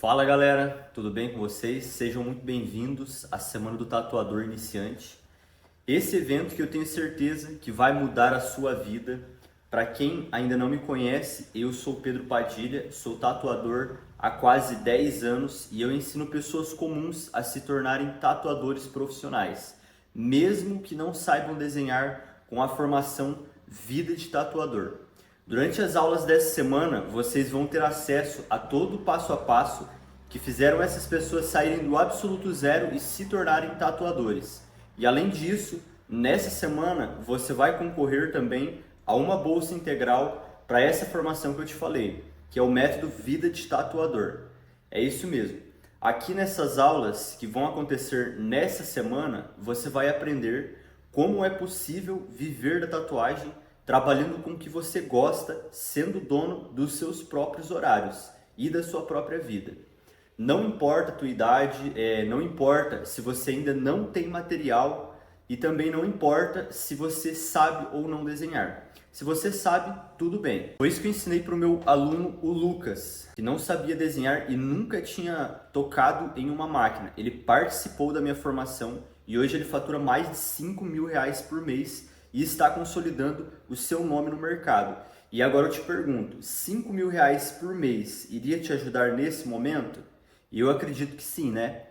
Fala galera, tudo bem com vocês? Sejam muito bem-vindos à Semana do Tatuador Iniciante. Esse evento que eu tenho certeza que vai mudar a sua vida. Para quem ainda não me conhece, eu sou Pedro Padilha, sou tatuador há quase 10 anos e eu ensino pessoas comuns a se tornarem tatuadores profissionais, mesmo que não saibam desenhar com a formação Vida de Tatuador. Durante as aulas dessa semana, vocês vão ter acesso a todo o passo a passo que fizeram essas pessoas saírem do absoluto zero e se tornarem tatuadores. E além disso, nessa semana você vai concorrer também a uma bolsa integral para essa formação que eu te falei, que é o método Vida de Tatuador. É isso mesmo. Aqui nessas aulas que vão acontecer nessa semana, você vai aprender como é possível viver da tatuagem trabalhando com o que você gosta, sendo dono dos seus próprios horários e da sua própria vida. Não importa a tua idade, não importa se você ainda não tem material e também não importa se você sabe ou não desenhar. Se você sabe, tudo bem. Foi isso que eu ensinei para o meu aluno, o Lucas, que não sabia desenhar e nunca tinha tocado em uma máquina. Ele participou da minha formação e hoje ele fatura mais de R$ 5.000 por mês e está consolidando o seu nome no mercado. E agora eu te pergunto, R$ 5.000 por mês iria te ajudar nesse momento? E eu acredito que sim, né?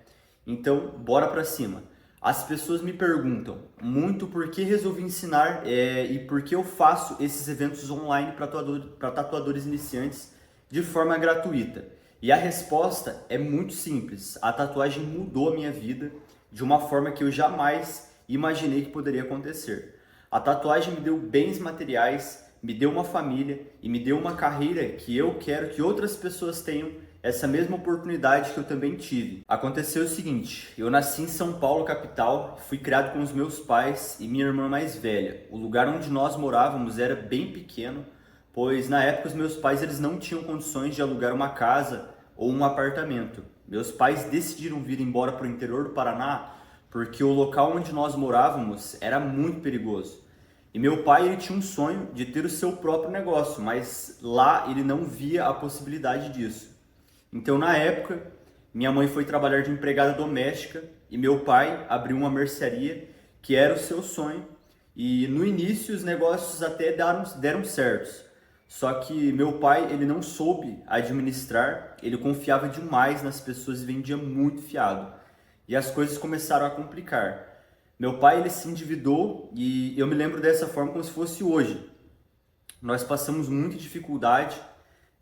Então, bora pra cima. As pessoas me perguntam muito por que resolvi ensinar e por que eu faço esses eventos online para tatuadores iniciantes de forma gratuita. E a resposta é muito simples. A tatuagem mudou a minha vida de uma forma que eu jamais imaginei que poderia acontecer. A tatuagem me deu bens materiais, me deu uma família e me deu uma carreira que eu quero que outras pessoas tenham essa mesma oportunidade que eu também tive. Aconteceu o seguinte, eu nasci em São Paulo, capital, fui criado com os meus pais e minha irmã mais velha. O lugar onde nós morávamos era bem pequeno, pois na época os meus pais eles não tinham condições de alugar uma casa ou um apartamento. Meus pais decidiram vir embora para o interior do Paraná porque o local onde nós morávamos era muito perigoso. E meu pai ele tinha um sonho de ter o seu próprio negócio, mas lá ele não via a possibilidade disso. Então, na época, minha mãe foi trabalhar de empregada doméstica e meu pai abriu uma mercearia, que era o seu sonho. E no início os negócios até deram certos. Só que meu pai ele não soube administrar, ele confiava demais nas pessoas e vendia muito fiado. E as coisas começaram a complicar. Meu pai ele se endividou e eu me lembro dessa forma como se fosse hoje. Nós passamos muita dificuldade,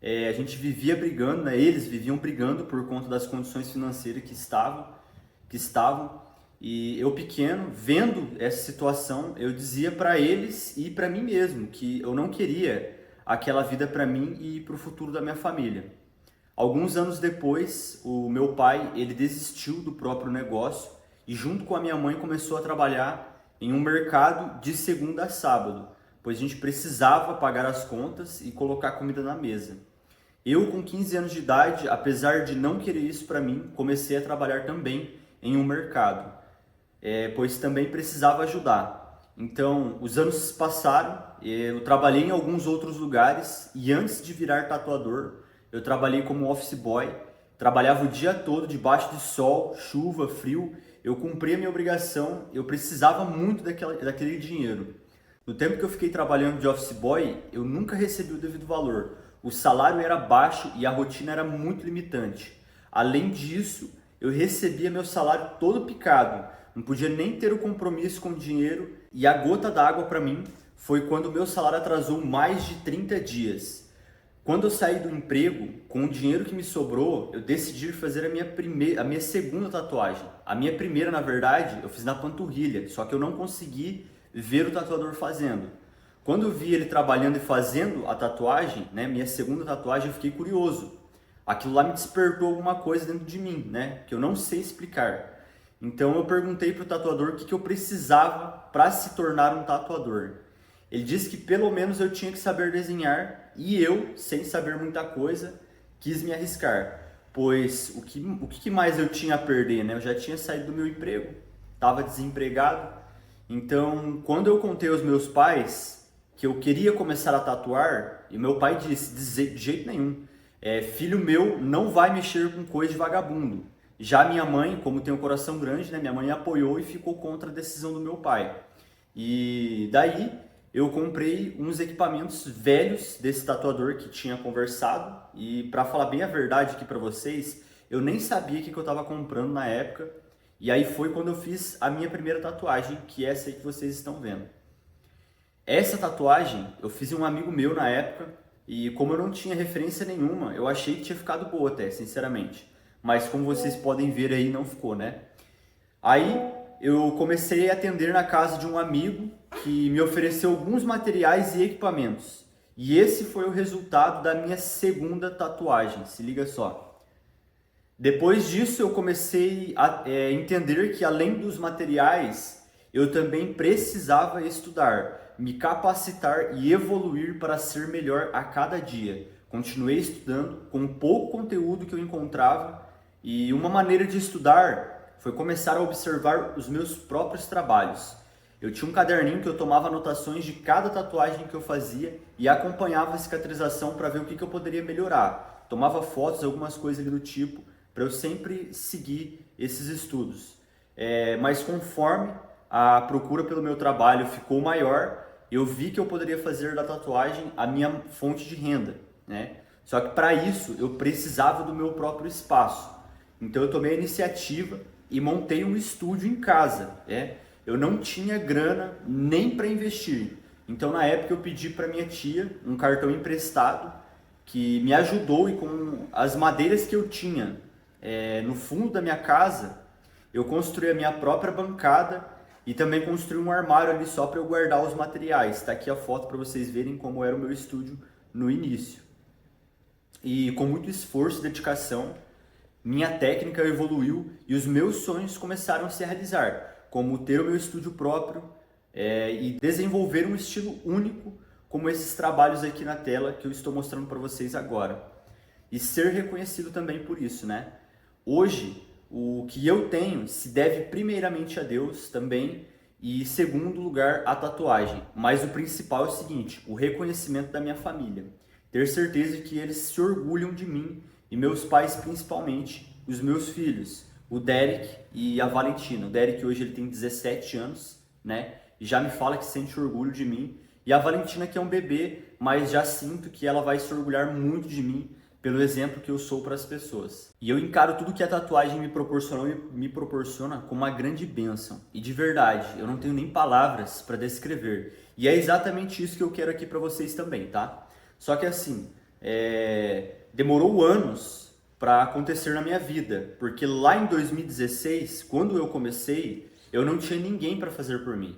a gente vivia brigando, né? Eles viviam brigando por conta das condições financeiras que estavam. E eu pequeno, vendo essa situação, eu dizia para eles e para mim mesmo que eu não queria aquela vida para mim e para o futuro da minha família. Alguns anos depois, o meu pai ele desistiu do próprio negócio e junto com a minha mãe começou a trabalhar em um mercado de segunda a sábado, pois a gente precisava pagar as contas e colocar comida na mesa. Eu, com 15 anos de idade, apesar de não querer isso para mim, comecei a trabalhar também em um mercado, pois também precisava ajudar. Então, os anos se passaram, eu trabalhei em alguns outros lugares e antes de virar tatuador, eu trabalhei como office boy, trabalhava o dia todo debaixo de sol, chuva, frio, eu cumpria a minha obrigação, eu precisava muito daquele dinheiro. No tempo que eu fiquei trabalhando de office boy, eu nunca recebi o devido valor. O salário era baixo e a rotina era muito limitante. Além disso, eu recebia meu salário todo picado, não podia nem ter o compromisso com o dinheiro e a gota d'água para mim foi quando o meu salário atrasou mais de 30 dias. Quando eu saí do emprego, com o dinheiro que me sobrou, eu decidi fazer a minha segunda tatuagem. A minha primeira, na verdade, eu fiz na panturrilha, só que eu não consegui ver o tatuador fazendo. Quando eu vi ele trabalhando e fazendo a tatuagem, né, minha segunda tatuagem, eu fiquei curioso. Aquilo lá me despertou alguma coisa dentro de mim, né, que eu não sei explicar. Então eu perguntei para o tatuador o que eu precisava para se tornar um tatuador. Ele disse que pelo menos eu tinha que saber desenhar e eu, sem saber muita coisa, quis me arriscar. Pois o que mais eu tinha a perder, né? Eu já tinha saído do meu emprego, estava desempregado. Então, quando eu contei aos meus pais que eu queria começar a tatuar, e meu pai disse, de jeito nenhum, Filho meu não vai mexer com coisa de vagabundo. Já minha mãe, como tem um coração grande, né, minha mãe apoiou e ficou contra a decisão do meu pai. E daí eu comprei uns equipamentos velhos desse tatuador que tinha conversado. E para falar bem a verdade aqui para vocês, eu nem sabia o que eu estava comprando na época. E aí foi quando eu fiz a minha primeira tatuagem, que é essa aí que vocês estão vendo. Essa tatuagem eu fiz em um amigo meu na época, e como eu não tinha referência nenhuma, eu achei que tinha ficado boa até, sinceramente. Mas como vocês podem ver aí, não ficou, né? Aí eu comecei a atender na casa de um amigo que me ofereceu alguns materiais e equipamentos. E esse foi o resultado da minha segunda tatuagem, se liga só. Depois disso, eu comecei a entender que além dos materiais, eu também precisava estudar, me capacitar e evoluir para ser melhor a cada dia. Continuei estudando com o pouco conteúdo que eu encontrava e uma maneira de estudar foi começar a observar os meus próprios trabalhos. Eu tinha um caderninho que eu tomava anotações de cada tatuagem que eu fazia e acompanhava a cicatrização para ver o que eu poderia melhorar. Tomava fotos, algumas coisas ali do tipo, para eu sempre seguir esses estudos. Mas conforme a procura pelo meu trabalho ficou maior, eu vi que eu poderia fazer da tatuagem a minha fonte de renda, né? Só que para isso eu precisava do meu próprio espaço. Então eu tomei a iniciativa e montei um estúdio em casa, né? Eu não tinha grana nem para investir. Então na época eu pedi para minha tia um cartão emprestado que me ajudou, e com as madeiras que eu tinha no fundo da minha casa, eu construí a minha própria bancada e também construí um armário ali só para eu guardar os materiais. Está aqui a foto para vocês verem como era o meu estúdio no início. E com muito esforço e dedicação, minha técnica evoluiu e os meus sonhos começaram a se realizar, como ter o meu estúdio próprio e desenvolver um estilo único, como esses trabalhos aqui na tela que eu estou mostrando para vocês agora. E ser reconhecido também por isso, né? Hoje, o que eu tenho se deve primeiramente a Deus também e, segundo lugar, a tatuagem. Mas o principal é o seguinte, o reconhecimento da minha família. Ter certeza que eles se orgulham de mim e meus pais principalmente, os meus filhos, o Derek e a Valentina. O Derek hoje ele tem 17 anos, né? E já me fala que sente orgulho de mim. E a Valentina que é um bebê, mas já sinto que ela vai se orgulhar muito de mim pelo exemplo que eu sou para as pessoas. E eu encaro tudo que a tatuagem me proporcionou e me proporciona como uma grande bênção. E de verdade, eu não tenho nem palavras para descrever. E é exatamente isso que eu quero aqui para vocês também, tá? Só que assim, demorou anos para acontecer na minha vida, porque lá em 2016, quando eu comecei, eu não tinha ninguém para fazer por mim.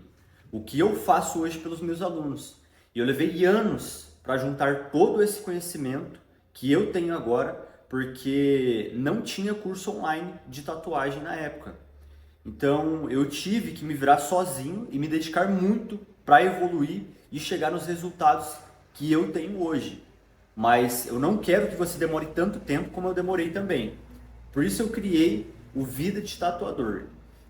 O que eu faço hoje pelos meus alunos. E eu levei anos para juntar todo esse conhecimento que eu tenho agora, porque não tinha curso online de tatuagem na época. Então eu tive que me virar sozinho e me dedicar muito para evoluir e chegar nos resultados que eu tenho hoje. Mas eu não quero que você demore tanto tempo como eu demorei também. Por isso eu criei o Vida de Tatuador.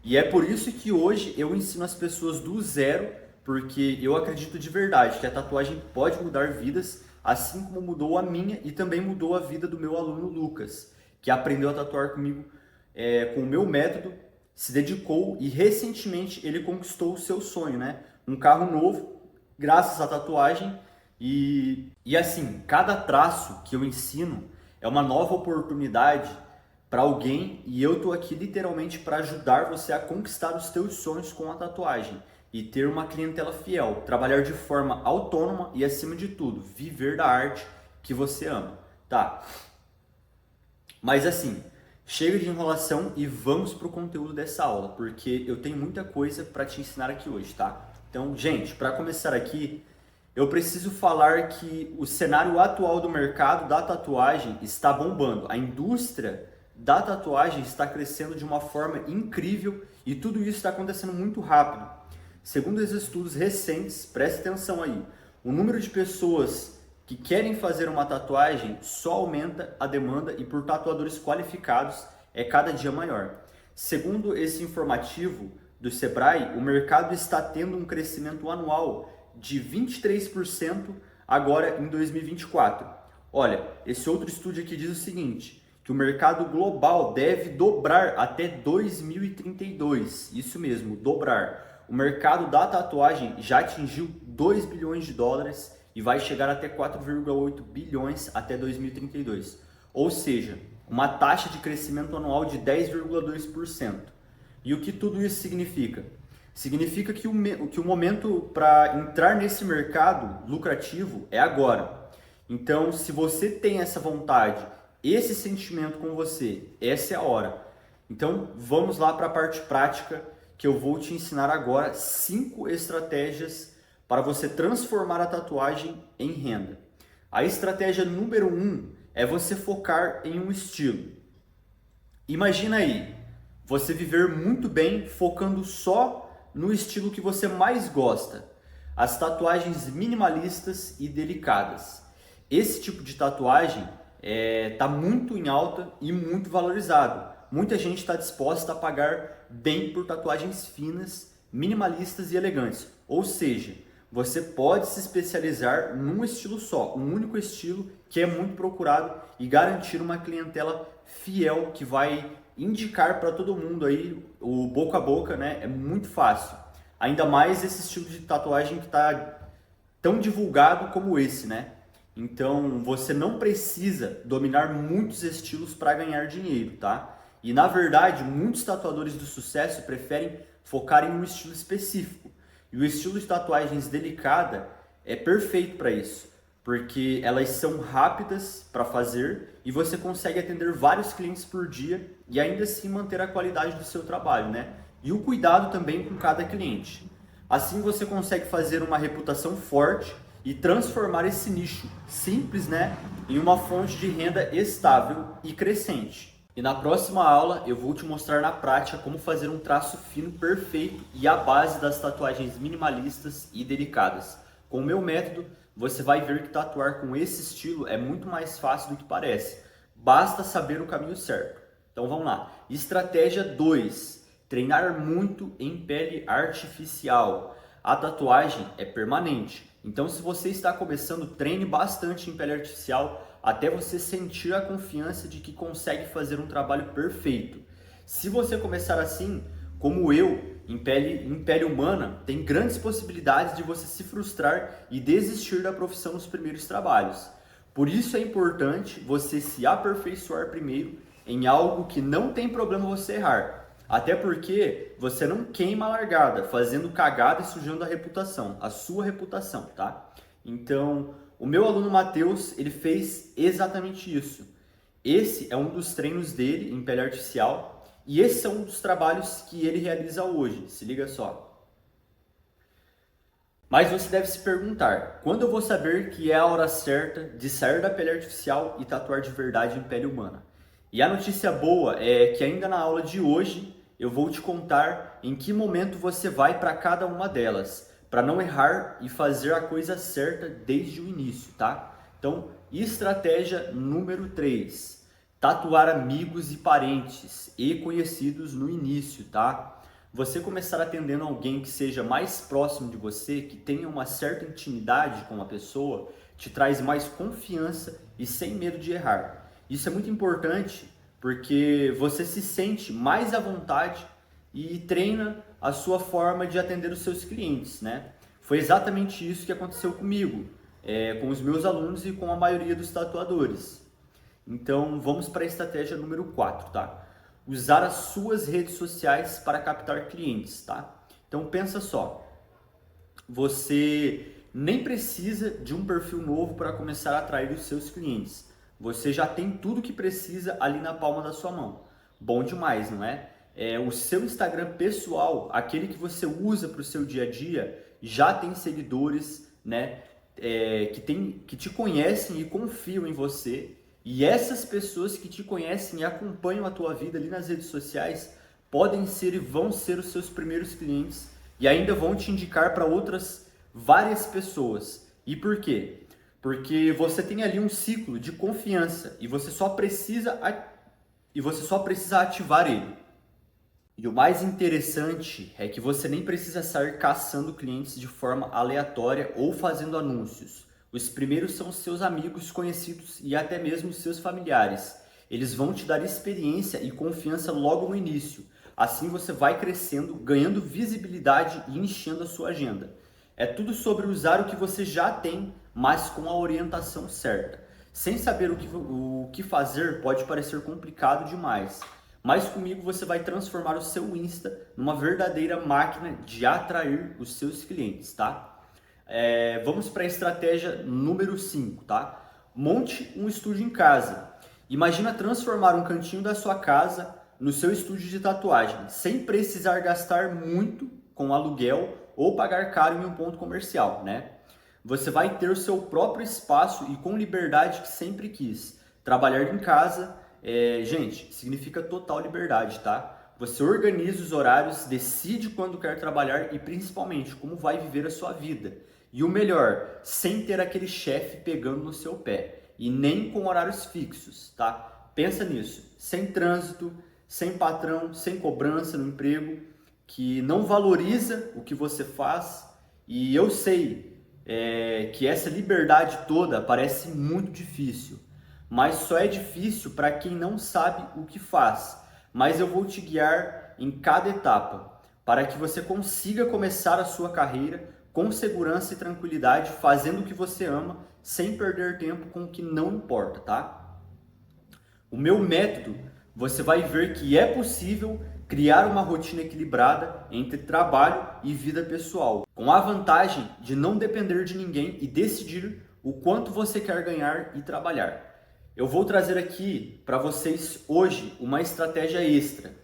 E é por isso que hoje eu ensino as pessoas do zero, porque eu acredito de verdade que a tatuagem pode mudar vidas, assim como mudou a minha e também mudou a vida do meu aluno Lucas, que aprendeu a tatuar comigo com o meu método, se dedicou e recentemente ele conquistou o seu sonho, né? Um carro novo, graças à tatuagem. E assim, cada traço que eu ensino é uma nova oportunidade para alguém, e eu tô aqui literalmente para ajudar você a conquistar os teus sonhos com a tatuagem e ter uma clientela fiel, trabalhar de forma autônoma e, acima de tudo, viver da arte que você ama, tá? Mas assim, chega de enrolação e vamos pro conteúdo dessa aula, porque eu tenho muita coisa para te ensinar aqui hoje, tá? Então, gente, para começar aqui, eu preciso falar que o cenário atual do mercado da tatuagem está bombando. A indústria da tatuagem está crescendo de uma forma incrível e tudo isso está acontecendo muito rápido. Segundo os estudos recentes, preste atenção aí, o número de pessoas que querem fazer uma tatuagem só aumenta a demanda e por tatuadores qualificados é cada dia maior. Segundo esse informativo do Sebrae, o mercado está tendo um crescimento anual de 23% agora em 2024. Olha, esse outro estudo aqui diz o seguinte, que o mercado global deve dobrar até 2032. Isso mesmo, dobrar. O mercado da tatuagem já atingiu 2 bilhões de dólares e vai chegar até 4,8 bilhões até 2032. Ou seja, uma taxa de crescimento anual de 10,2%. E o que tudo isso significa? Significa que o momento para entrar nesse mercado lucrativo é agora. Então, se você tem essa vontade, esse sentimento com você, essa é a hora. Então, vamos lá para a parte prática que eu vou te ensinar agora 5 estratégias para você transformar a tatuagem em renda. A estratégia número 1 é você focar em um estilo. Imagina aí, você viver muito bem focando só no estilo que você mais gosta, as tatuagens minimalistas e delicadas. Esse tipo de tatuagem está muito em alta e muito valorizado. Muita gente está disposta a pagar bem por tatuagens finas, minimalistas e elegantes. Ou seja, você pode se especializar num estilo só, um único estilo que é muito procurado e garantir uma clientela fiel que vai indicar para todo mundo aí o boca a boca, né? É muito fácil. Ainda mais esse estilo de tatuagem que está tão divulgado como esse, né? Então você não precisa dominar muitos estilos para ganhar dinheiro, tá? E na verdade, muitos tatuadores do sucesso preferem focar em um estilo específico. E o estilo de tatuagens delicada é perfeito para isso, porque elas são rápidas para fazer e você consegue atender vários clientes por dia e ainda assim manter a qualidade do seu trabalho, né? E o cuidado também com cada cliente. Assim você consegue fazer uma reputação forte e transformar esse nicho simples, né, em uma fonte de renda estável e crescente. E na próxima aula eu vou te mostrar na prática como fazer um traço fino perfeito e a base das tatuagens minimalistas e delicadas. Com o meu método, você vai ver que tatuar com esse estilo é muito mais fácil do que parece. Basta saber o caminho certo. Então vamos lá. Estratégia 2. Treinar muito em pele artificial. A tatuagem é permanente. Então se você está começando, treine bastante em pele artificial até você sentir a confiança de que consegue fazer um trabalho perfeito. Se você começar assim, como eu, em pele humana, tem grandes possibilidades de você se frustrar e desistir da profissão nos primeiros trabalhos. Por isso é importante você se aperfeiçoar primeiro em algo que não tem problema você errar. Até porque você não queima a largada, fazendo cagada e sujando a sua reputação, tá? Então, o meu aluno Matheus, ele fez exatamente isso. Esse é um dos treinos dele em pele artificial e esse é um dos trabalhos que ele realiza hoje. Se liga só. Mas você deve se perguntar, quando eu vou saber que é a hora certa de sair da pele artificial e tatuar de verdade em pele humana? E a notícia boa é que ainda na aula de hoje eu vou te contar em que momento você vai para cada uma delas, para não errar e fazer a coisa certa desde o início, tá? Então, estratégia número 3, tatuar amigos e parentes e conhecidos no início, tá? Você começar atendendo alguém que seja mais próximo de você, que tenha uma certa intimidade com a pessoa, te traz mais confiança e sem medo de errar. Isso é muito importante porque você se sente mais à vontade e treina a sua forma de atender os seus clientes, né? Foi exatamente isso que aconteceu comigo, com os meus alunos e com a maioria dos tatuadores. Então, vamos para a estratégia número 4, tá? Usar as suas redes sociais para captar clientes, tá? Então, pensa só, você nem precisa de um perfil novo para começar a atrair os seus clientes. Você já tem tudo que precisa ali na palma da sua mão. Bom demais, não é? O seu Instagram pessoal, aquele que você usa para o seu dia a dia, já tem seguidores, né? Que te conhecem e confiam em você. E essas pessoas que te conhecem e acompanham a tua vida ali nas redes sociais podem ser e vão ser os seus primeiros clientes e ainda vão te indicar para outras várias pessoas. E por quê? Porque você tem ali um ciclo de confiança e você só precisa ativar ele. E o mais interessante é que você nem precisa sair caçando clientes de forma aleatória ou fazendo anúncios. Os primeiros são os seus amigos, conhecidos e até mesmo os seus familiares. Eles vão te dar experiência e confiança logo no início. Assim você vai crescendo, ganhando visibilidade e enchendo a sua agenda. É tudo sobre usar o que você já tem, mas com a orientação certa. Sem saber o que fazer pode parecer complicado demais, mas comigo você vai transformar o seu Insta numa verdadeira máquina de atrair os seus clientes, tá? Vamos para a estratégia número 5, tá? Monte um estúdio em casa. Imagina transformar um cantinho da sua casa no seu estúdio de tatuagem, sem precisar gastar muito com aluguel ou pagar caro em um ponto comercial, né? Você vai ter o seu próprio espaço e com liberdade que sempre quis. Trabalhar em casa, gente, significa total liberdade, tá? Você organiza os horários, decide quando quer trabalhar e principalmente como vai viver a sua vida. E o melhor, sem ter aquele chefe pegando no seu pé e nem com horários fixos, tá? Pensa nisso, sem trânsito, sem patrão, sem cobrança no emprego, que não valoriza o que você faz. E eu sei que essa liberdade toda parece muito difícil, mas só é difícil para quem não sabe o que faz. Mas eu vou te guiar em cada etapa para que você consiga começar a sua carreira com segurança e tranquilidade, fazendo o que você ama, sem perder tempo com o que não importa, tá? O meu método, você vai ver que é possível criar uma rotina equilibrada entre trabalho e vida pessoal, com a vantagem de não depender de ninguém e decidir o quanto você quer ganhar e trabalhar. Eu vou trazer aqui para vocês hoje uma estratégia extra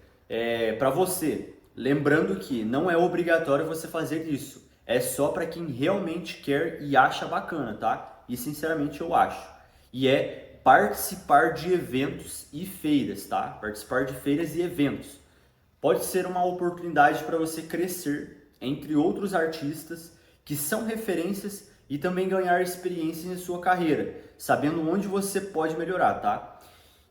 para você, lembrando que não é obrigatório você fazer isso. É só para quem realmente quer e acha bacana, tá? E sinceramente eu acho. E é participar de eventos e feiras, tá? Participar de feiras e eventos. Pode ser uma oportunidade para você crescer entre outros artistas que são referências e também ganhar experiência em sua carreira, sabendo onde você pode melhorar, tá?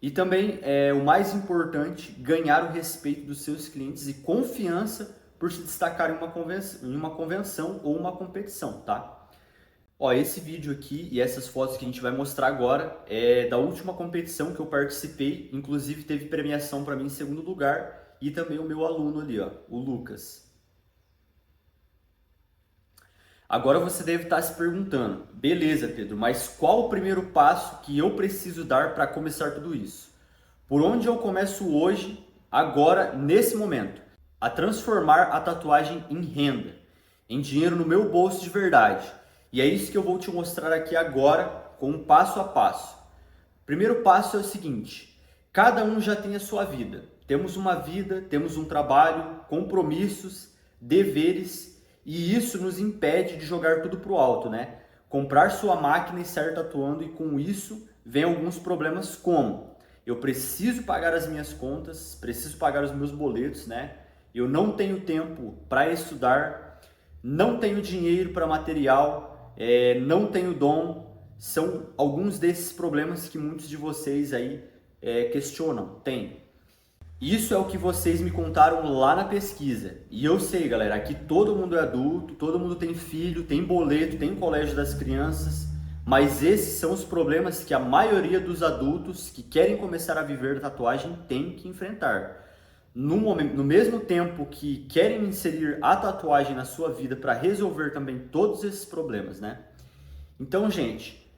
E também, o mais importante, ganhar o respeito dos seus clientes e confiança por se destacar em uma convenção ou uma competição, tá? Ó, esse vídeo aqui e essas fotos que a gente vai mostrar agora é da última competição que eu participei, inclusive teve premiação para mim em segundo lugar e também o meu aluno ali, ó, o Lucas. Agora você deve estar se perguntando, beleza, Pedro, mas qual o primeiro passo que eu preciso dar para começar tudo isso? Por onde eu começo hoje, agora, nesse momento? A transformar a tatuagem em renda, em dinheiro no meu bolso de verdade. E é isso que eu vou te mostrar aqui agora com um passo a passo. Primeiro passo é o seguinte: cada um já tem a sua vida. Temos uma vida, temos um trabalho, compromissos, deveres, e isso nos impede de jogar tudo pro alto, né? Comprar sua máquina e sair tatuando, e com isso vem alguns problemas como: eu preciso pagar as minhas contas, preciso pagar os meus boletos, né? Eu não tenho tempo para estudar, não tenho dinheiro para material, não tenho dom. São alguns desses problemas que muitos de vocês aí questionam, tem. Isso é o que vocês me contaram lá na pesquisa. E eu sei, galera, aqui todo mundo é adulto, todo mundo tem filho, tem boleto, tem colégio das crianças, mas esses são os problemas que a maioria dos adultos que querem começar a viver da tatuagem tem que enfrentar. No mesmo tempo que querem inserir a tatuagem na sua vida para resolver também todos esses problemas, né? Então, gente,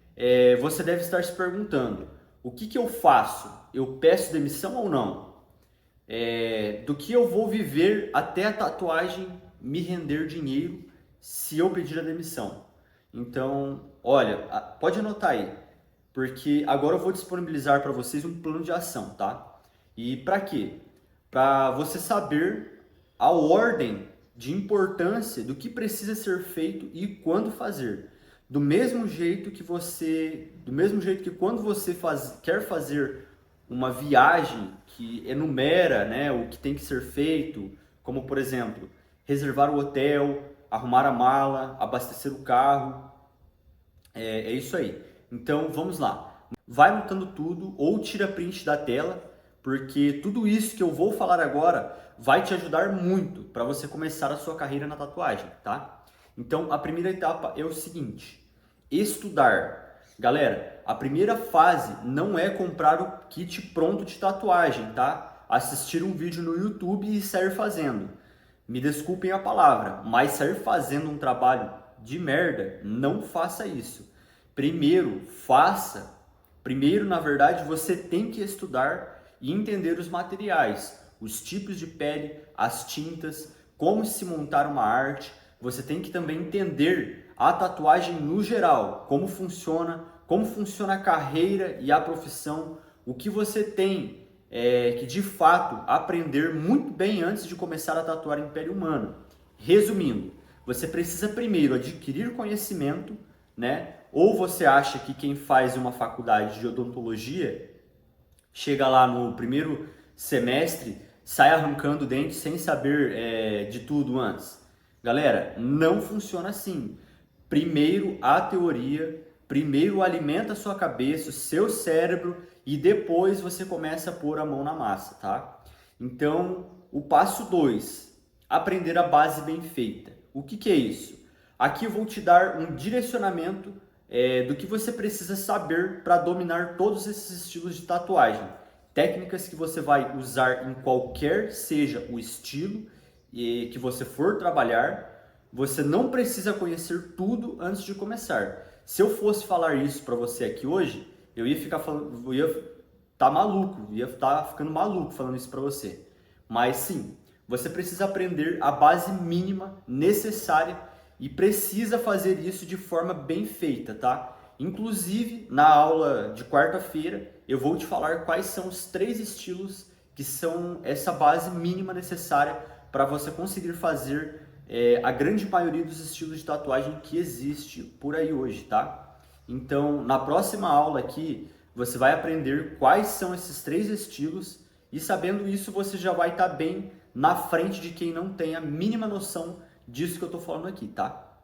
você deve estar se perguntando, o que eu faço? Eu peço demissão ou não? Do que eu vou viver até a tatuagem me render dinheiro se eu pedir a demissão? Então, olha, pode anotar aí, porque agora eu vou disponibilizar para vocês um plano de ação, tá? E para quê? Para você saber a ordem de importância do que precisa ser feito e quando fazer. Do mesmo jeito que quando você quer fazer uma viagem que enumera, né, o que tem que ser feito, como por exemplo, reservar o hotel, arrumar a mala, abastecer o carro, é isso aí. Então vamos lá. Vai anotando tudo ou tira print da tela, porque tudo isso que eu vou falar agora vai te ajudar muito para você começar a sua carreira na tatuagem, tá? Então, a primeira etapa é o seguinte: Estudar. Galera, a primeira fase não é comprar o kit pronto de tatuagem, tá? Assistir um vídeo no YouTube e sair fazendo. Me desculpem a palavra, mas sair fazendo um trabalho de merda, não faça isso. Primeiro, na verdade, você tem que estudar e entender os materiais, os tipos de pele, as tintas, como se montar uma arte. Você tem que também entender a tatuagem no geral, como funciona a carreira e a profissão, o que você tem que de fato aprender muito bem antes de começar a tatuar em pele humana. Resumindo, você precisa primeiro adquirir conhecimento, né? Ou você acha que quem faz uma faculdade de odontologia chega lá no primeiro semestre, sai arrancando dente sem saber de tudo antes. Galera, não funciona assim. Primeiro a teoria, primeiro alimenta a sua cabeça, o seu cérebro e depois você começa a pôr a mão na massa, tá? Então, o passo 2, aprender a base bem feita. O que é isso? Aqui eu vou te dar um direcionamento do que você precisa saber para dominar todos esses estilos de tatuagem. Técnicas que você vai usar em qualquer seja o estilo que você for trabalhar. Você não precisa conhecer tudo antes de começar. Se eu fosse falar isso para você aqui hoje, eu ia ficar falando, eu ia estar maluco, ia estar ficando maluco falando isso para você. Mas sim, você precisa aprender a base mínima necessária e precisa fazer isso de forma bem feita, tá? Inclusive, na aula de quarta-feira, eu vou te falar quais são os 3 estilos que são essa base mínima necessária para você conseguir fazer a grande maioria dos estilos de tatuagem que existe por aí hoje, tá? Então, na próxima aula aqui, você vai aprender quais são esses 3 estilos e sabendo isso, você já vai estar bem na frente de quem não tem a mínima noção disso que eu estou falando aqui, tá?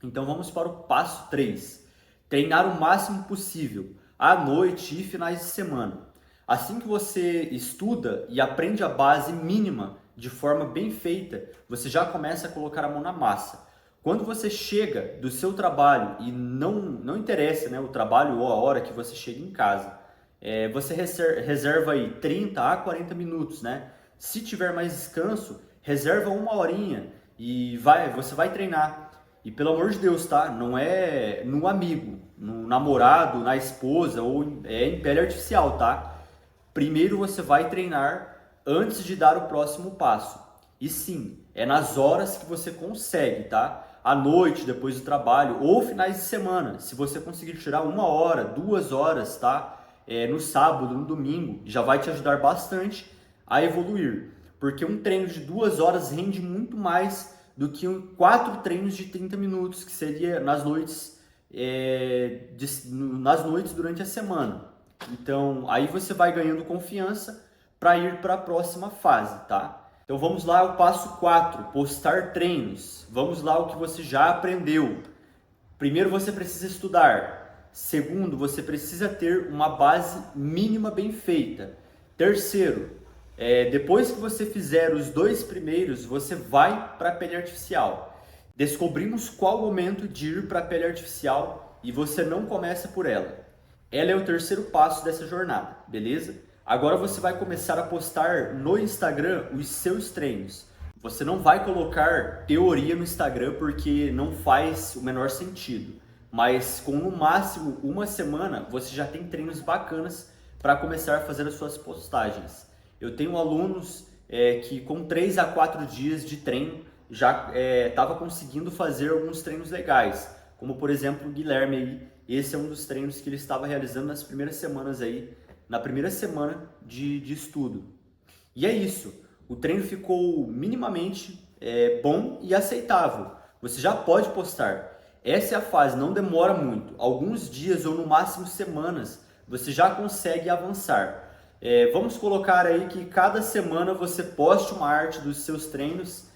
Então, vamos para o passo 3. Treinar o máximo possível, à noite e finais de semana. Assim que você estuda e aprende a base mínima de forma bem feita, você já começa a colocar a mão na massa. Quando você chega do seu trabalho e não interessa, né, o trabalho ou a hora que você chega em casa, você reserva aí 30 a 40 minutos, né? Se tiver mais descanso, reserva 1 horinha e você vai treinar. E pelo amor de Deus, tá? Não é no amigo, no namorado, na esposa ou em pele artificial, tá? Primeiro você vai treinar antes de dar o próximo passo. E sim, é nas horas que você consegue, tá? À noite, depois do trabalho ou finais de semana. Se você conseguir tirar 1 hora, 2 horas, tá? No sábado, no domingo, já vai te ajudar bastante a evoluir. Porque um treino de 2 horas rende muito mais do que 4 treinos de 30 minutos, que seria nas noites durante a semana. Então, aí você vai ganhando confiança para ir para a próxima fase, tá? Então vamos lá, o passo 4, postar treinos. Vamos lá o que você já aprendeu. Primeiro você precisa estudar. Segundo, você precisa ter uma base mínima bem feita. Terceiro, depois que você fizer os 2 primeiros, você vai para a pele artificial. Descobrimos qual momento de ir para a pele artificial e você não começa por ela. Ela é o 3º passo dessa jornada, beleza? Agora você vai começar a postar no Instagram os seus treinos. Você não vai colocar teoria no Instagram porque não faz o menor sentido. Mas com no máximo 1 semana, você já tem treinos bacanas para começar a fazer as suas postagens. Eu tenho alunos que com 3 a 4 dias de treino já estava conseguindo fazer alguns treinos legais. Como por exemplo o Guilherme aí, esse é um dos treinos que ele estava realizando nas primeiras semanas aí, na primeira semana de estudo. E é isso, o treino ficou minimamente bom e aceitável. Você já pode postar. Essa é a fase, não demora muito. Alguns dias ou no máximo semanas, você já consegue avançar. Vamos colocar aí que cada semana você poste uma arte dos seus treinos,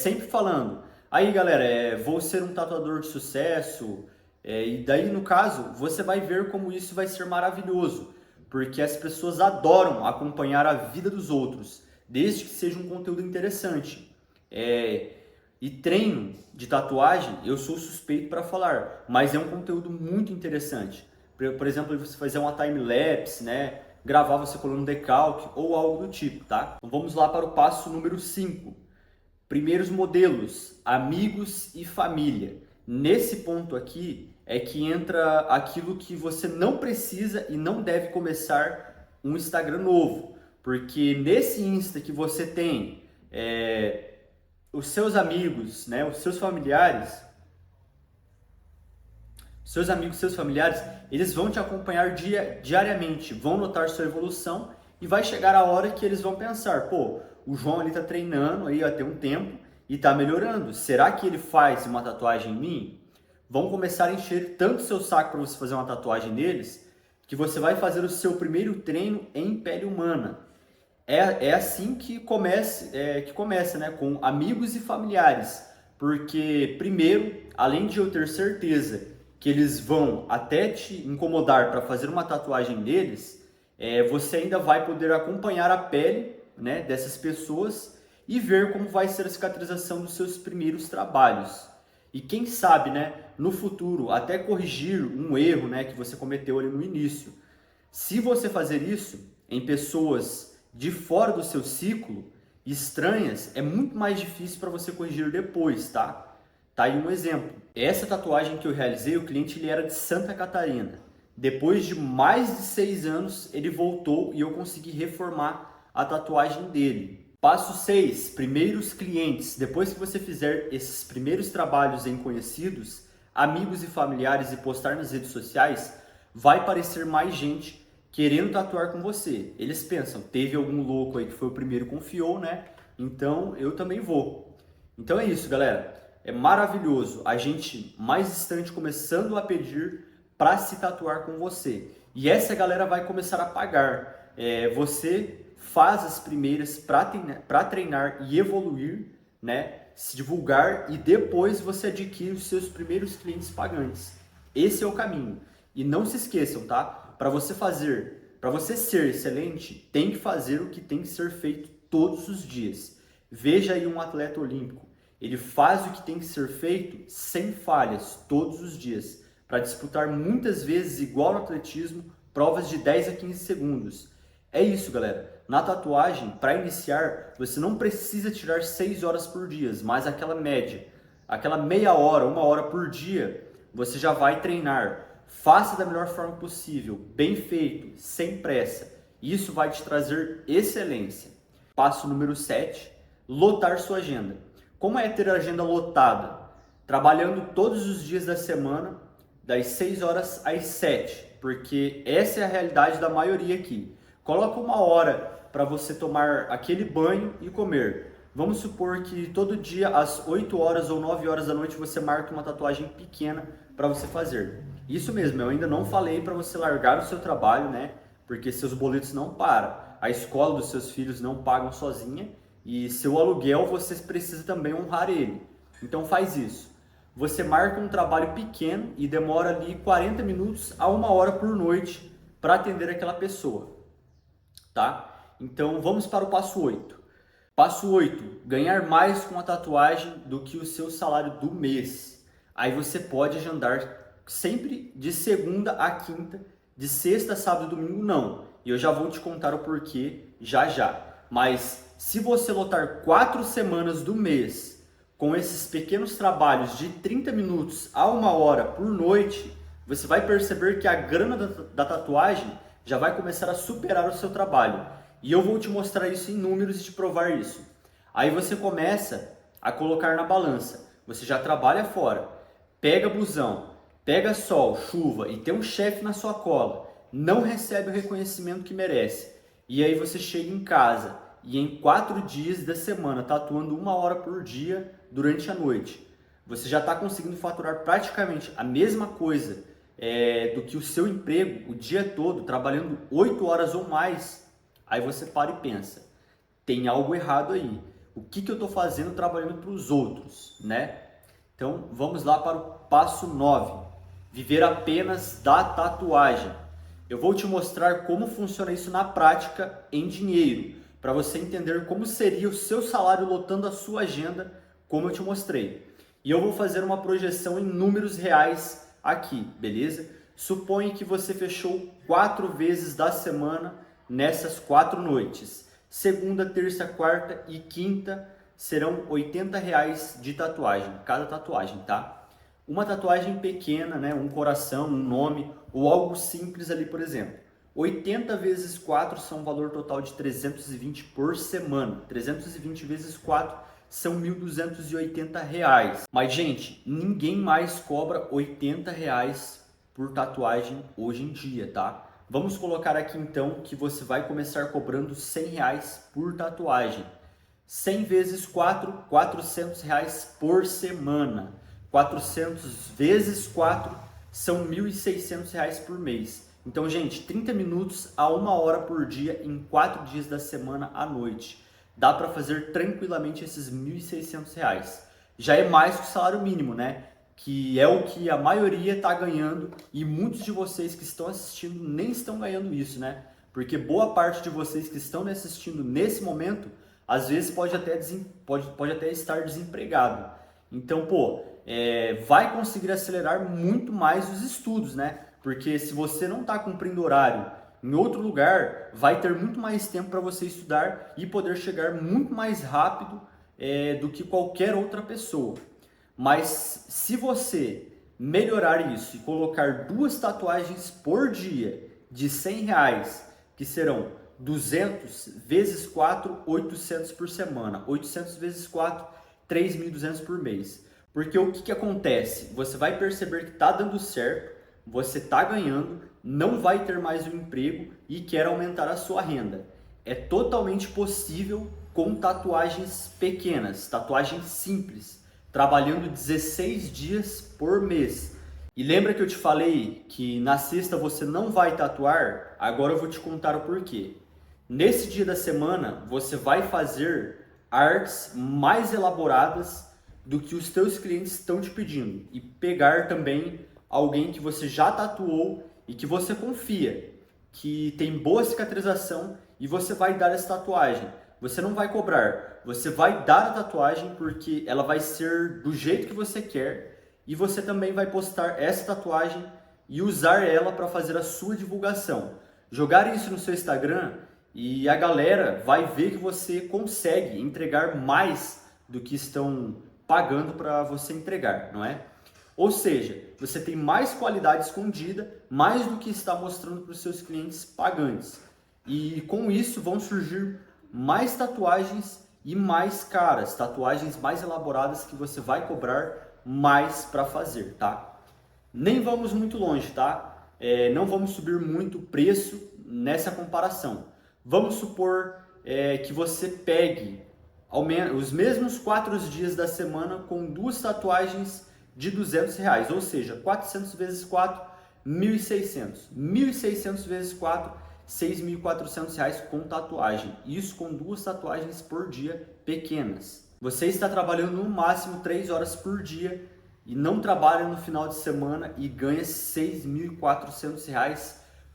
sempre falando. Aí galera, vou ser um tatuador de sucesso, e daí no caso, você vai ver como isso vai ser maravilhoso. Porque as pessoas adoram acompanhar a vida dos outros, desde que seja um conteúdo interessante. E treino de tatuagem, eu sou suspeito para falar, mas é um conteúdo muito interessante. Por exemplo, você fazer uma time-lapse, né? Gravar você colando um decalque ou algo do tipo, tá? Então vamos lá para o passo número 5. Primeiros modelos, amigos e família. Nesse ponto aqui é que entra aquilo que você não precisa e não deve começar um Instagram novo. Porque nesse Insta que você tem os seus amigos, né, os seus familiares, seus familiares, eles vão te acompanhar diariamente, vão notar sua evolução e vai chegar a hora que eles vão pensar, pô, o João ali tá treinando aí até um tempo e tá melhorando. Será que ele faz uma tatuagem em mim? Vão começar a encher tanto seu saco para você fazer uma tatuagem neles que você vai fazer o seu primeiro treino em pele humana. É assim que começa, né? Com amigos e familiares. Porque, primeiro, além de eu ter certeza que eles vão até te incomodar para fazer uma tatuagem deles, você ainda vai poder acompanhar a pele, né, dessas pessoas e ver como vai ser a cicatrização dos seus primeiros trabalhos. E quem sabe, né, no futuro, até corrigir um erro, né, que você cometeu ali no início. Se você fazer isso em pessoas de fora do seu ciclo, estranhas, é muito mais difícil para você corrigir depois, tá? Tá aí um exemplo. Essa tatuagem que eu realizei, o cliente ele era de Santa Catarina. Depois de mais de 6 anos, ele voltou e eu consegui reformar a tatuagem dele. Passo 6, primeiros clientes. Depois que você fizer esses primeiros trabalhos em conhecidos, amigos e familiares e postar nas redes sociais, vai aparecer mais gente querendo tatuar com você. Eles pensam, teve algum louco aí que foi o primeiro que confiou, né? Então eu também vou. Então é isso, galera. É maravilhoso a gente mais distante começando a pedir para se tatuar com você. E essa galera vai começar a pagar. Você faz as primeiras para treinar e evoluir, né? Se divulgar e depois você adquire os seus primeiros clientes pagantes. Esse é o caminho. E não se esqueçam, tá? Para você ser excelente, tem que fazer o que tem que ser feito todos os dias. Veja aí um atleta olímpico. Ele faz o que tem que ser feito sem falhas todos os dias, para disputar muitas vezes, igual no atletismo, provas de 10 a 15 segundos. É isso, galera. Na tatuagem, para iniciar, você não precisa tirar 6 horas por dia, mas aquela média, aquela meia hora, 1 hora por dia, você já vai treinar. Faça da melhor forma possível, bem feito, sem pressa. Isso vai te trazer excelência. Passo número 7, lotar sua agenda. Como é ter a agenda lotada? Trabalhando todos os dias da semana, das 6 horas às 7, porque essa é a realidade da maioria aqui. Coloca 1 hora para você tomar aquele banho e comer. Vamos supor que todo dia às 8 horas ou 9 horas da noite você marca uma tatuagem pequena para você fazer. Isso mesmo, eu ainda não falei para você largar o seu trabalho, né? Porque seus boletos não param. A escola dos seus filhos não pagam sozinha e seu aluguel você precisa também honrar ele. Então faz isso. Você marca um trabalho pequeno e demora ali 40 minutos a 1 hora por noite para atender aquela pessoa, tá? Então vamos para o passo 8. Passo 8, ganhar mais com a tatuagem do que o seu salário do mês. Aí você pode agendar sempre de segunda a quinta, de sexta, sábado e domingo não. E eu já vou te contar o porquê já já. Mas se você lotar 4 semanas do mês com esses pequenos trabalhos de 30 minutos a 1 hora por noite, você vai perceber que a grana da tatuagem já vai começar a superar o seu trabalho. E eu vou te mostrar isso em números e te provar isso. Aí você começa a colocar na balança. Você já trabalha fora, pega busão, pega sol, chuva e tem um chefe na sua cola, não recebe o reconhecimento que merece. E aí você chega em casa e em 4 dias da semana, tatuando 1 hora por dia durante a noite, você já está conseguindo faturar praticamente a mesma coisa do que o seu emprego o dia todo, trabalhando 8 horas ou mais. Aí você para e pensa, tem algo errado aí. O que eu estou fazendo trabalhando para os outros, né? Então vamos lá para o passo 9. Viver apenas da tatuagem. Eu vou te mostrar como funciona isso na prática em dinheiro, para você entender como seria o seu salário lotando a sua agenda como eu te mostrei. E eu vou fazer uma projeção em números reais aqui, beleza? Suponha que você fechou 4 vezes da semana nessas 4 noites. Segunda, terça, quarta e quinta serão R$ 80 de tatuagem, cada tatuagem, tá? Uma tatuagem pequena, né? Um coração, um nome ou algo simples ali, por exemplo. 80 vezes 4 são um valor total de 320 por semana. 320 vezes 4 são R$ 1.280. Mas, gente, ninguém mais cobra R$ 80 por tatuagem hoje em dia, tá? Vamos colocar aqui então que você vai começar cobrando R$ 100 por tatuagem. 100 vezes 4, R$ 400 por semana. 400 vezes 4 são R$ 1.600 por mês. Então, gente, 30 minutos a 1 hora por dia em 4 dias da semana à noite. Dá para fazer tranquilamente esses R$ 1.600. Já é mais que o salário mínimo, né? Que é o que a maioria está ganhando e muitos de vocês que estão assistindo nem estão ganhando isso, né? Porque boa parte de vocês que estão me assistindo nesse momento, às vezes pode até estar desempregado. Então, vai conseguir acelerar muito mais os estudos, né? Porque se você não está cumprindo horário em outro lugar, vai ter muito mais tempo para você estudar e poder chegar muito mais rápido do que qualquer outra pessoa. Mas se você melhorar isso e colocar 2 tatuagens por dia de R$ 100, que serão 200 vezes 4, 800 por semana. 800 vezes 4, 3.200 por mês. Porque o que acontece? Você vai perceber que está dando certo, você está ganhando, não vai ter mais um emprego e quer aumentar a sua renda. É totalmente possível com tatuagens pequenas, tatuagens simples, trabalhando 16 dias por mês. E lembra que eu te falei que na sexta você não vai tatuar? Agora eu vou te contar o porquê. Nesse dia da semana, você vai fazer artes mais elaboradas do que os teus clientes estão te pedindo e pegar também alguém que você já tatuou e que você confia, que tem boa cicatrização e você vai dar essa tatuagem. Você não vai cobrar, você vai dar a tatuagem porque ela vai ser do jeito que você quer e você também vai postar essa tatuagem e usar ela para fazer a sua divulgação. Jogar isso no seu Instagram e a galera vai ver que você consegue entregar mais do que estão pagando para você entregar, não é? Ou seja, você tem mais qualidade escondida, mais do que está mostrando para os seus clientes pagantes. E com isso vão surgir mais tatuagens e mais caras, tatuagens mais elaboradas que você vai cobrar mais para fazer, tá? Nem vamos muito longe, tá? Não vamos subir muito o preço nessa comparação. Vamos supor que você pegue os mesmos 4 dias da semana com 2 tatuagens de R$ 200, ou seja, 400 vezes 4, 1.600. 1.600 vezes 4, R$ 6.400 com tatuagem. Isso com 2 tatuagens por dia pequenas. Você está trabalhando no máximo 3 horas por dia e não trabalha no final de semana e ganha R$ 6.400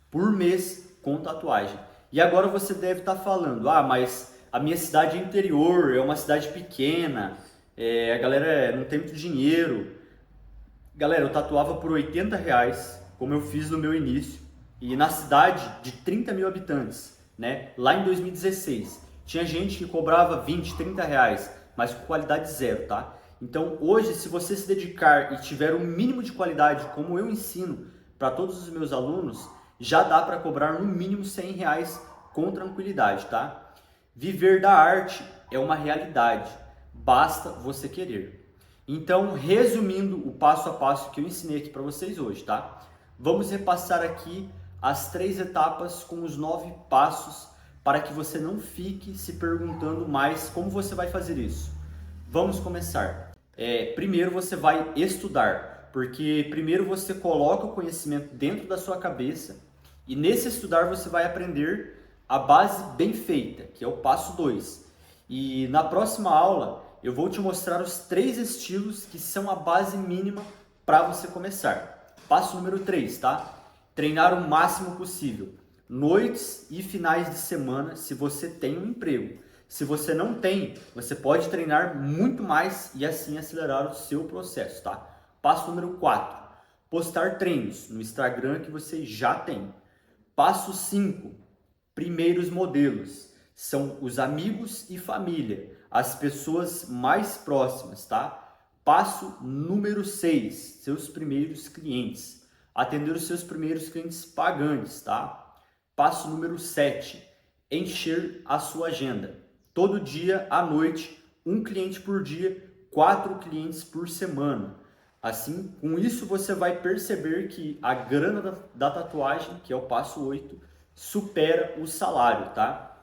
por mês com tatuagem. E agora você deve estar falando, mas a minha cidade é interior, é uma cidade pequena, a galera não tem muito dinheiro. Galera, eu tatuava por R$ 80, como eu fiz no meu início, e na cidade de 30 mil habitantes, né? Lá em 2016. Tinha gente que cobrava 20, 30 reais, mas com qualidade zero, tá? Então hoje, se você se dedicar e tiver um mínimo de qualidade, como eu ensino para todos os meus alunos, já dá para cobrar no mínimo R$ 100 com tranquilidade, tá? Viver da arte é uma realidade, basta você querer. Então, resumindo o passo a passo que eu ensinei aqui para vocês hoje, tá? Vamos repassar aqui as 3 etapas com os 9 passos para que você não fique se perguntando mais como você vai fazer isso. Vamos começar. Primeiro você vai estudar, porque primeiro você coloca o conhecimento dentro da sua cabeça e nesse estudar você vai aprender a base bem feita, que é o passo 2. E na próxima aula eu vou te mostrar os 3 estilos que são a base mínima para você começar. Passo número 3, tá? Treinar o máximo possível. Noites e finais de semana, se você tem um emprego. Se você não tem, você pode treinar muito mais e assim acelerar o seu processo, tá? Passo número 4, postar treinos no Instagram que você já tem. Passo 5, primeiros modelos. São os amigos e família, as pessoas mais próximas, tá? Passo número 6, seus primeiros clientes. Atender os seus primeiros clientes pagantes, tá? Passo número 7, encher a sua agenda. Todo dia à noite, um cliente por dia, 4 clientes por semana. Assim, com isso você vai perceber que a grana da tatuagem, que é o passo 8, supera o salário, tá?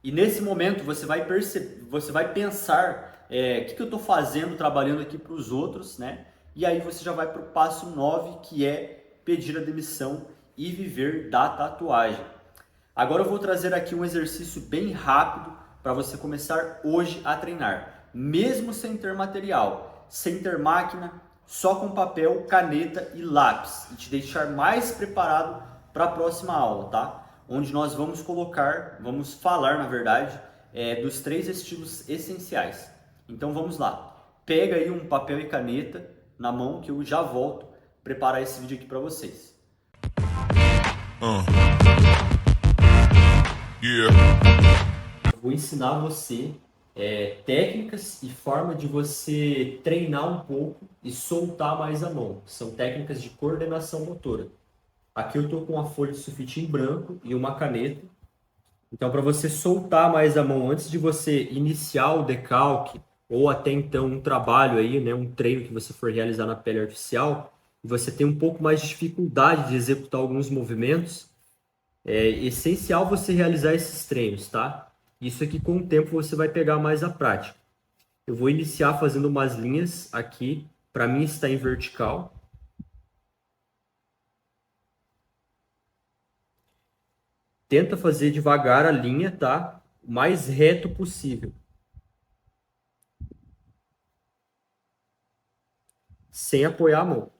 E nesse momento você vai perceber, você vai pensar o que eu estou fazendo trabalhando aqui para os outros, né? E aí você já vai para o passo 9, que é pedir a demissão e viver da tatuagem. Agora eu vou trazer aqui um exercício bem rápido para você começar hoje a treinar, mesmo sem ter material, sem ter máquina, só com papel, caneta e lápis, e te deixar mais preparado para a próxima aula, tá? Onde nós vamos falar, na verdade, dos 3 estilos essenciais. Então vamos lá. Pega aí um papel e caneta na mão que eu já volto preparar esse vídeo aqui para vocês. Vou ensinar você técnicas e forma de você treinar um pouco e soltar mais a mão. São técnicas de coordenação motora. Aqui eu estou com uma folha de sulfite em branco e uma caneta. Então, para você soltar mais a mão antes de você iniciar o decalque ou até então um trabalho aí, né, um treino que você for realizar na pele artificial, e você tem um pouco mais de dificuldade de executar alguns movimentos, é essencial você realizar esses treinos, tá? Isso aqui com o tempo você vai pegar mais a prática. Eu vou iniciar fazendo umas linhas aqui, para mim está em vertical. Tenta fazer devagar a linha, tá? O mais reto possível. Sem apoiar a mão.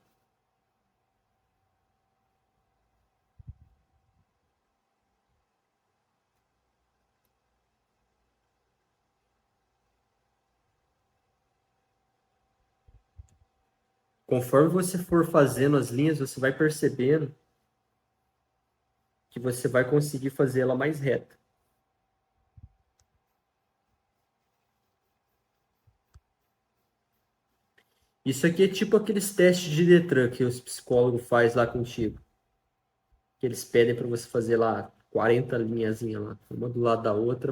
Conforme você for fazendo as linhas, você vai percebendo que você vai conseguir fazer ela mais reta. Isso aqui é tipo aqueles testes de Detran que os psicólogos fazem lá contigo. Que eles pedem para você fazer lá 40 linhazinhas lá, uma do lado da outra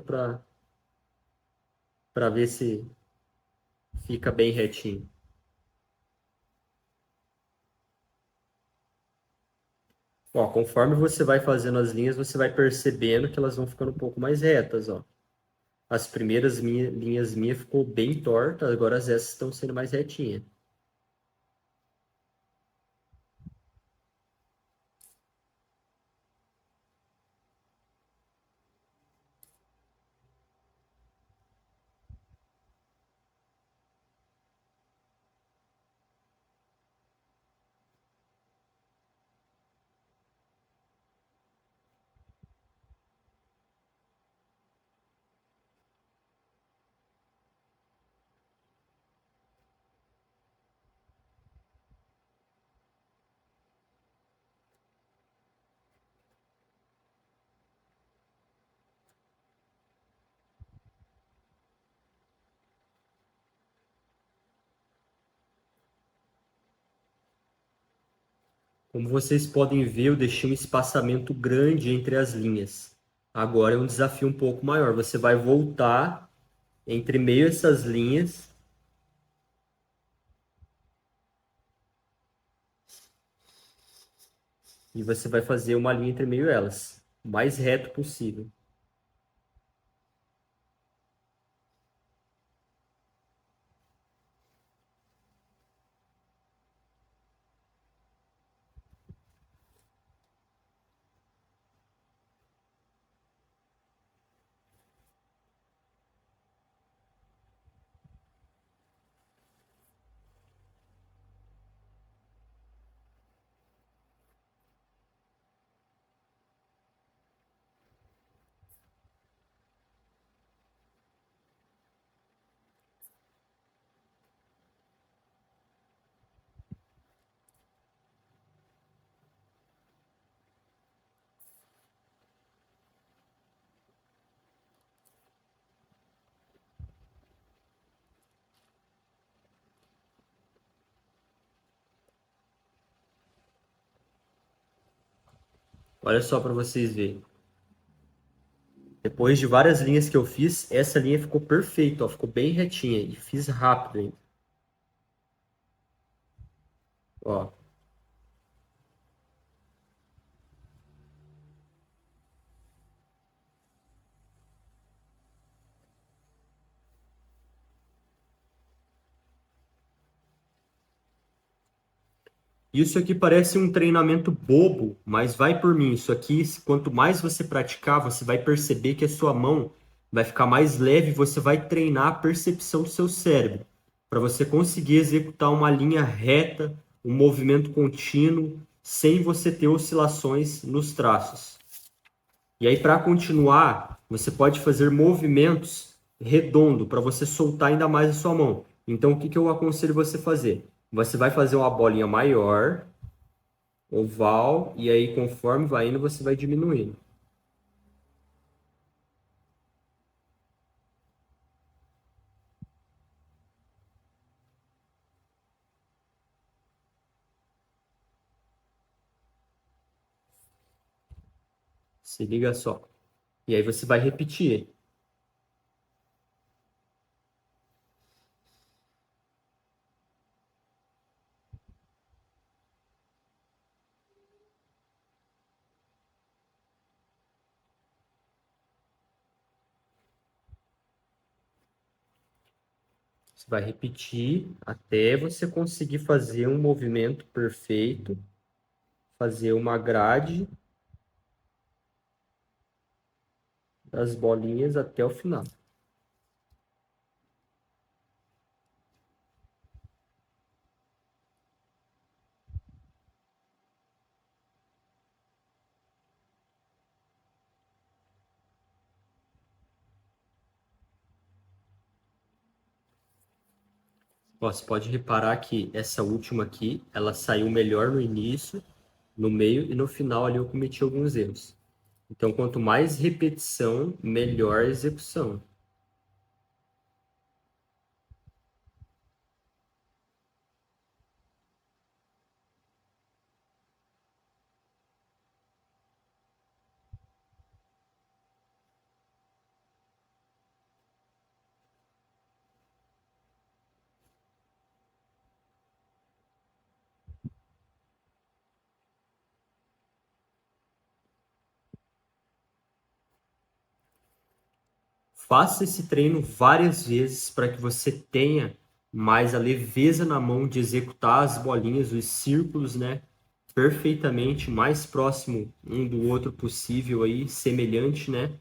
para ver se fica bem retinho. Ó, conforme você vai fazendo as linhas, você vai percebendo que elas vão ficando um pouco mais retas, ó. As primeiras linhas minhas ficou bem torta, agora essas estão sendo mais retinhas. Como vocês podem ver, eu deixei um espaçamento grande entre as linhas. Agora é um desafio um pouco maior. Você vai voltar entre meio a essas linhas e você vai fazer uma linha entre meio a elas, o mais reto possível. Olha só para vocês verem. Depois de várias linhas que eu fiz, essa linha ficou perfeita, ó, ficou bem retinha e fiz rápido ainda. Ó. Isso aqui parece um treinamento bobo, mas vai por mim. Isso aqui, quanto mais você praticar, você vai perceber que a sua mão vai ficar mais leve, você vai treinar a percepção do seu cérebro, para você conseguir executar uma linha reta, um movimento contínuo, sem você ter oscilações nos traços. E aí, para continuar, você pode fazer movimentos redondo para você soltar ainda mais a sua mão. Então, o que eu aconselho você fazer? Você vai fazer uma bolinha maior, oval, e aí conforme vai indo, você vai diminuindo. Se liga só. E aí você vai repetir. Você vai repetir até você conseguir fazer um movimento perfeito, fazer uma grade das bolinhas até o final. Ó, você pode reparar que essa última aqui, ela saiu melhor no início, no meio e no final ali eu cometi alguns erros. Então, quanto mais repetição, melhor a execução. Faça esse treino várias vezes para que você tenha mais a leveza na mão de executar as bolinhas, os círculos, né? Perfeitamente, mais próximo um do outro possível aí, semelhante, né?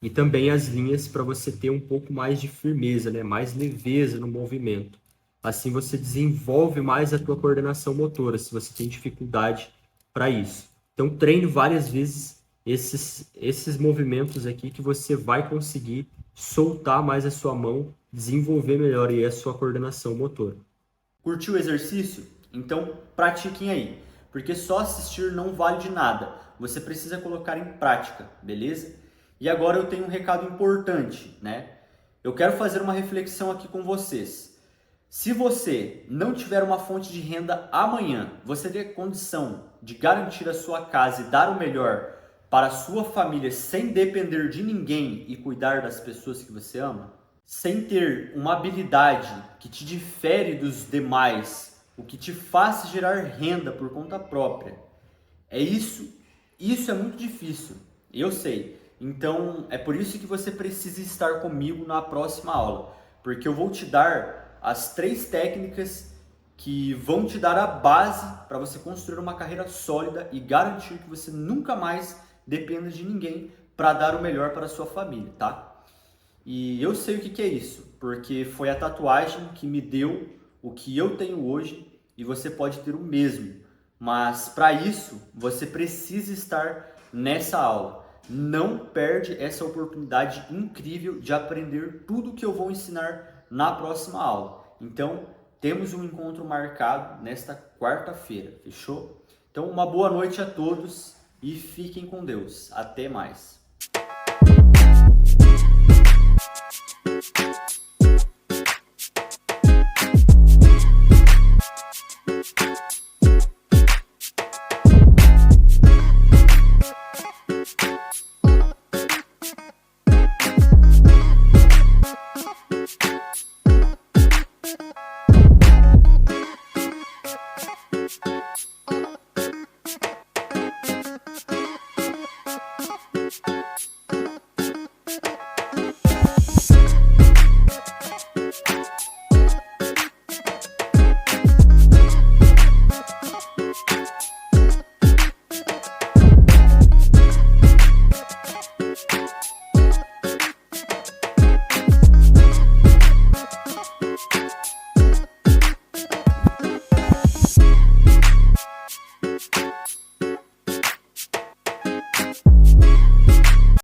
E também as linhas para você ter um pouco mais de firmeza, né? Mais leveza no movimento. Assim você desenvolve mais a tua coordenação motora, se você tem dificuldade para isso. Então treine várias vezes esses movimentos aqui que você vai conseguir soltar mais a sua mão, desenvolver melhor aí a sua coordenação motora. Curtiu o exercício? Então pratiquem aí, porque só assistir não vale de nada. Você precisa colocar em prática, beleza? E agora eu tenho um recado importante, né? Eu quero fazer uma reflexão aqui com vocês. Se você não tiver uma fonte de renda amanhã, você ter condição de garantir a sua casa e dar o melhor para a sua família sem depender de ninguém e cuidar das pessoas que você ama? Sem ter uma habilidade que te difere dos demais, o que te faça gerar renda por conta própria. É isso é muito difícil, eu sei. Então, é por isso que você precisa estar comigo na próxima aula, porque eu vou te dar as 3 técnicas que vão te dar a base para você construir uma carreira sólida e garantir que você nunca mais dependa de ninguém para dar o melhor para a sua família, tá? E eu sei o que é isso, porque foi a tatuagem que me deu o que eu tenho hoje e você pode ter o mesmo. Mas para isso, você precisa estar nessa aula. Não perde essa oportunidade incrível de aprender tudo que eu vou ensinar na próxima aula. Então, temos um encontro marcado nesta quarta-feira, fechou? Então, uma boa noite a todos e fiquem com Deus. Até mais.